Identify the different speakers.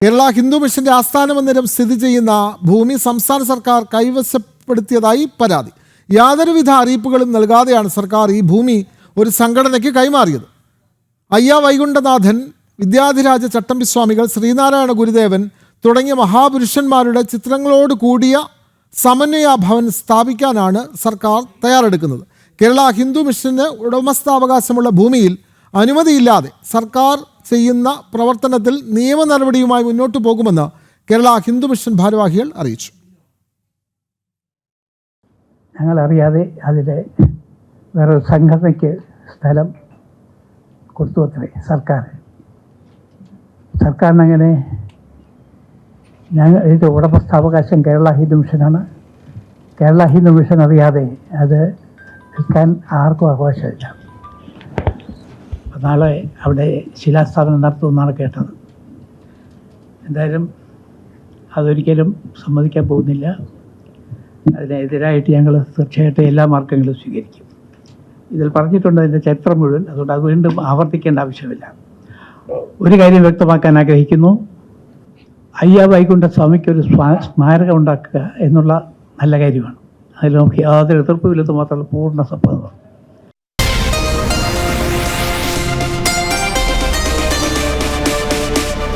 Speaker 1: കേരള ഹിന്ദു മിഷന്റെ ആസ്ഥാന മന്ദിരം സ്ഥിതി ചെയ്യുന്ന ഭൂമി സംസ്ഥാന സർക്കാർ കൈവശപ്പെടുത്തിയതായി പരാതി. യാതൊരുവിധ അറിയിപ്പുകളും നൽകാതെയാണ് സർക്കാർ ഈ ഭൂമി ഒരു സംഘടനയ്ക്ക് കൈമാറിയത്. അയ്യ വൈകുണ്ഠനാഥൻ, വിദ്യാധിരാജ ചട്ടമ്പിസ്വാമികൾ, ശ്രീനാരായണ ഗുരുദേവൻ തുടങ്ങിയ മഹാപുരുഷന്മാരുടെ ചിത്രങ്ങളോട് കൂടിയ സമന്വയ ഭവൻ സ്ഥാപിക്കാനാണ് സർക്കാർ തയ്യാറെടുക്കുന്നത്. കേരള ഹിന്ദു മിഷന് ഉടമസ്ഥാവകാശമുള്ള ഭൂമിയിൽ അനുമതിയില്ലാതെ സർക്കാർ ചെയ്യുന്ന പ്രവർത്തനത്തിൽ നിയമ നടപടിയുമായി മുന്നോട്ടു പോകുമെന്ന് കേരള ഹിന്ദു മിഷൻ ഭാരവാഹികൾ അറിയിച്ചു.
Speaker 2: ഞങ്ങളറിയാതെ അതിലെ വേറൊരു സംഘടനയ്ക്ക് സ്ഥലം കൊടുത്തു അത്രേ സർക്കാരിനങ്ങനെ ഇതിൻ്റെ ഉടമസ്ഥാവകാശം കേരള ഹിന്ദു മിഷനാണ്. കേരള ഹിന്ദു മിഷൻ അറിയാതെ അത് വിൽക്കാൻ ആർക്കും അവകാശമില്ല. നാളെ അവിടെ ശിലാസ്ഥാപനം നടത്തുമെന്നാണ് കേട്ടത്. എന്തായാലും അതൊരിക്കലും സമ്മതിക്കാൻ പോകുന്നില്ല. അതിനെതിരായിട്ട് ഞങ്ങൾ തീർച്ചയായിട്ടും എല്ലാ മാർഗങ്ങളും സ്വീകരിക്കും. ഇതിൽ പറഞ്ഞിട്ടുണ്ട് അതിൻ്റെ ചരിത്രം മുഴുവൻ, അതുകൊണ്ട് അത് വീണ്ടും ആവർത്തിക്കേണ്ട ആവശ്യമില്ല. ഒരു കാര്യം വ്യക്തമാക്കാൻ ആഗ്രഹിക്കുന്നു. അയ്യ വൈകുണ്ഠ സ്വാമിക്ക് ഒരു സ്മാരകം ഉണ്ടാക്കുക എന്നുള്ള നല്ല കാര്യമാണ്. അതിൽ നമുക്ക് യാതൊരു എതിർപ്പുമില്ലെന്ന് മാത്രമല്ല പൂർണ്ണ സമ്മതമാണ്.